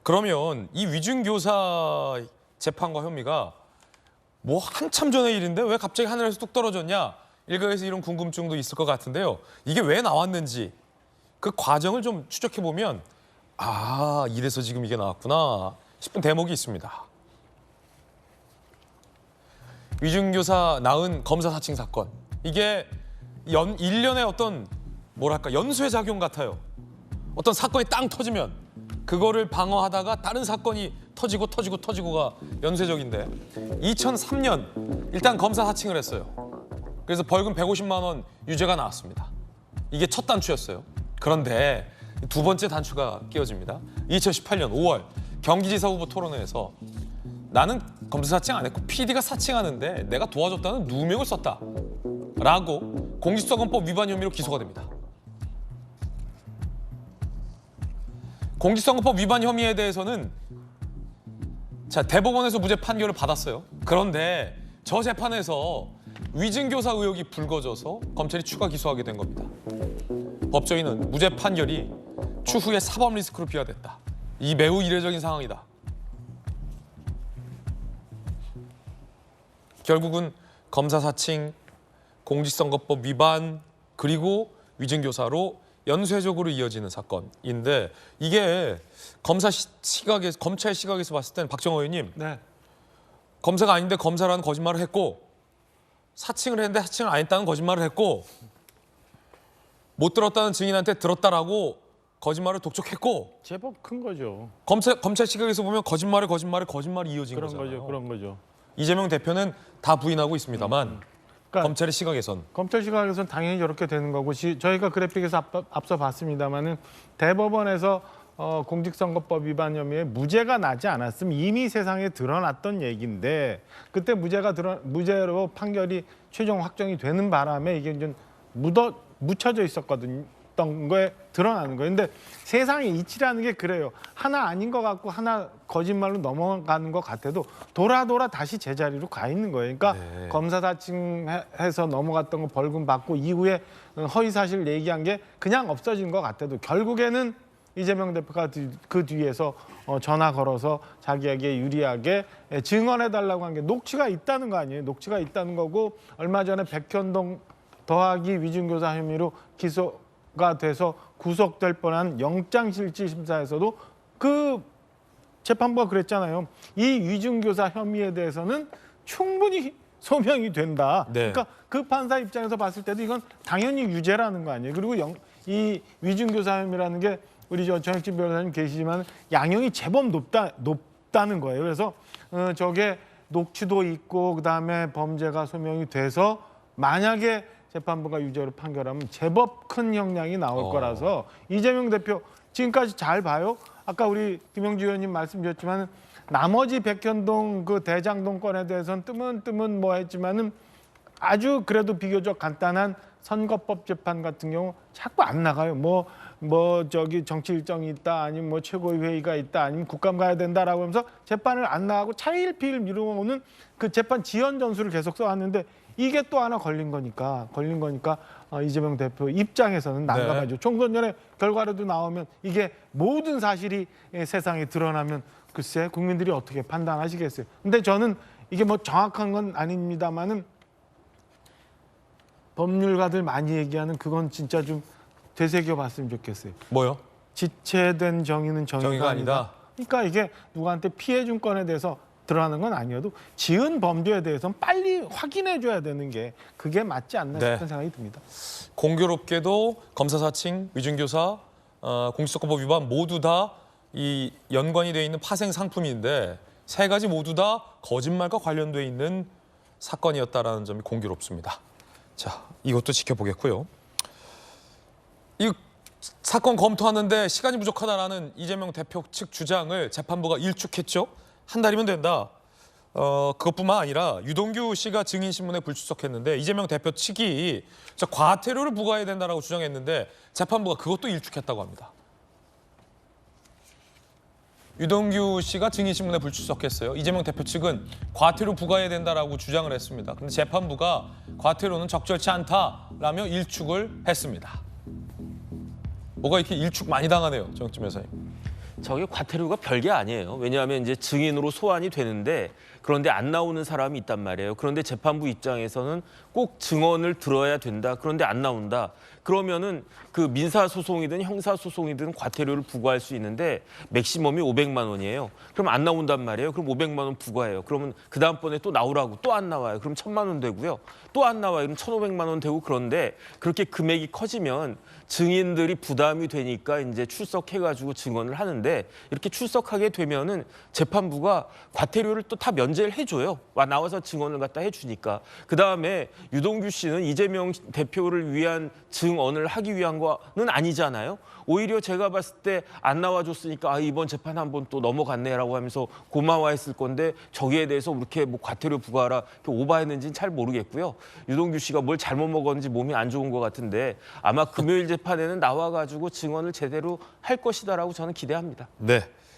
그러면 이 위중교사 재판과 혐의가 뭐 한참 전의 일인데 왜 갑자기 하늘에서 뚝 떨어졌냐? 일각에서 이런 궁금증도 있을 것 같은데요. 이게 왜 나왔는지 그 과정을 좀 추적해 보면 아, 이래서 지금 이게 나왔구나 싶은 대목이 있습니다. 위중교사 낳은 검사 사칭 사건. 이게 일련의 어떤 뭐랄까 연쇄 작용 같아요. 어떤 사건이 땅 터지면 그거를 방어하다가 다른 사건이 터지고가 연쇄적인데 2003년 일단 검사 사칭을 했어요. 그래서 벌금 150만 원 유죄가 나왔습니다. 이게 첫 단추였어요. 그런데 두 번째 단추가 끼워집니다. 2018년 5월 경기지사 후보 토론회에서 나는 검사 사칭 안 했고 PD가 사칭하는데 내가 도와줬다는 누명을 썼다 라고 공직선거법 위반 혐의로 기소가 됩니다. 공직선거법 위반 혐의에 대해서는 대법원에서 무죄 판결을 받았어요. 그런데 저 재판에서 위증교사 의혹이 불거져서 검찰이 추가 기소하게 된 겁니다. 법조인은 무죄 판결이 추후에 사법 리스크로 비화됐다. 이 매우 이례적인 상황이다. 결국은 검사 사칭, 공직선거법 위반, 그리고 위증교사로 연쇄적으로 이어지는 사건인데 이게 검찰 시각에서 봤을 때는 박정호 의원님, 네. 검사가 아닌데 검사라는 거짓말을 했고 사칭을 했는데 사칭을 안 했다는 거짓말을 했고 못 들었다는 증인한테 들었다라고 거짓말을 독촉했고 제법 큰 거죠. 검찰 시각에서 보면 거짓말이 이어진 그런 거잖아요. 거죠. 그런 거죠. 이재명 대표는 다 부인하고 있습니다만 그러니까 검찰의 시각에선 검찰 시각에서는 당연히 저렇게 되는 거고 저희가 그래픽에서 앞서 봤습니다마는 대법원에서 공직선거법 위반 혐의에 무죄가 나지 않았으면 이미 세상에 드러났던 얘기인데 그때 무죄로 판결이 최종 확정이 되는 바람에 이게 좀 묻혀져 있었거든요. 거에 드러나는 거예요. 근데 세상의 이치라는 게 그래요. 하나 아닌 것 같고 하나 거짓말로 넘어가는 것 같아도 돌아 다시 제자리로 가 있는 거예요. 그러니까 네. 검사 사칭해서 넘어갔던 거 벌금 받고 이후에 허위 사실 얘기한 게 그냥 없어진 것 같아도 결국에는 이재명 대표가 그 뒤에서 전화 걸어서 자기에게 유리하게 증언해달라고 한 게 녹취가 있다는 거 아니에요. 녹취가 있다는 거고 얼마 전에 백현동 더하기 위중교사 혐의로 기소가 돼서 구속될 뻔한 영장실질심사에서도 그 재판부가 그랬잖아요. 이 위중교사 혐의에 대해서는 충분히 소명이 된다. 네. 그러니까 그 판사 입장에서 봤을 때도 이건 당연히 유죄라는 거 아니에요. 그리고 이 위중교사 혐의라는 게 우리 정혁진 변호사님 계시지만 양형이 제법 높다는 거예요. 그래서 저게 녹취도 있고 그다음에 범죄가 소명이 돼서 만약에 재판부가 유죄로 판결하면 제법 큰 형량이 나올 거라서 이재명 대표 지금까지 잘 봐요. 아까 우리 김영주 의원님 말씀 주셨지만 나머지 백현동 그 대장동 건에 대해서는 뜨문 뭐 했지만은 아주 그래도 비교적 간단한 선거법 재판 같은 경우 자꾸 안 나가요. 뭐 저기 정치 일정이 있다, 아니면 뭐 최고위 회의가 있다, 아니면 국감 가야 된다라고 하면서 재판을 안 나가고 차일피일 미루고는 그 재판 지연 전술을 계속 써왔는데 이게 또 하나 걸린 거니까 이재명 대표 입장에서는 난감하죠. 네. 총선 전에 결과라도 나오면 이게 모든 사실이 세상에 드러나면 글쎄 국민들이 어떻게 판단하시겠어요. 근데 저는 이게 뭐 정확한 건 아닙니다만은 법률가들 많이 얘기하는 그건 진짜 좀 되새겨봤으면 좋겠어요. 뭐요? 지체된 정의는 정의가 아니다. 그러니까 이게 누구한테 피해 준 건에 대해서 드러나는 건 아니어도 지은 범죄에 대해서는 빨리 확인해줘야 되는 게 그게 맞지 않나 네. 싶은 생각이 듭니다. 공교롭게도 검사 사칭, 위증교사, 공직선거법 위반 모두 다 이 연관이 돼 있는 파생 상품인데 세 가지 모두 다 거짓말과 관련돼 있는 사건이었다라는 점이 공교롭습니다. 자, 이것도 지켜보겠고요. 이 사건 검토하는데 시간이 부족하다라는 이재명 대표 측 주장을 재판부가 일축했죠. 한 달이면 된다. 그것뿐만 아니라 유동규 씨가 증인신문에 불출석했는데 이재명 대표 측이 과태료를 부과해야 된다라고 주장했는데 재판부가 그것도 일축했다고 합니다. 유동규 씨가 증인신문에 불출석했어요. 이재명 대표 측은 과태료 부과해야 된다라고 주장을 했습니다. 그런데 재판부가 과태료는 적절치 않다라며 일축을 했습니다. 뭐가 이렇게 일축 많이 당하네요, 정혁진 변호사님. 저게 과태료가 별게 아니에요. 왜냐하면 이제 증인으로 소환이 되는데 그런데 안 나오는 사람이 있단 말이에요. 그런데 재판부 입장에서는 꼭 증언을 들어야 된다. 그런데 안 나온다. 그러면은 그 민사 소송이든 형사 소송이든 과태료를 부과할 수 있는데 맥시멈이 500만 원이에요. 그럼 안 나온단 말이에요. 그럼 500만 원 부과해요. 그러면 그 다음번에 또 나오라고 또 안 나와요. 그럼 1,000만 원 되고요. 또 안 나와요. 그럼 1,500만 원 되고 그런데 그렇게 금액이 커지면 증인들이 부담이 되니까 이제 출석해가지고 증언을 하는데 이렇게 출석하게 되면은 재판부가 과태료를 또 다 면제를 해줘요. 나와서 증언을 갖다 해주니까. 그 다음에 유동규 씨는 이재명 대표를 위한 증언을 하기 위한 거는 아니잖아요. 오히려 제가 봤을 때 안 나와줬으니까 이번 재판 한번 또 넘어갔네라고 하면서 고마워했을 건데 저기에 대해서 그렇게 뭐 과태료 부과하라 이렇게 오바했는지는 잘 모르겠고요. 유동규 씨가 뭘 잘못 먹었는지 몸이 안 좋은 것 같은데 아마 금요일 재판에는 나와가지고 증언을 제대로 할 것이다라고 저는 기대합니다. 네.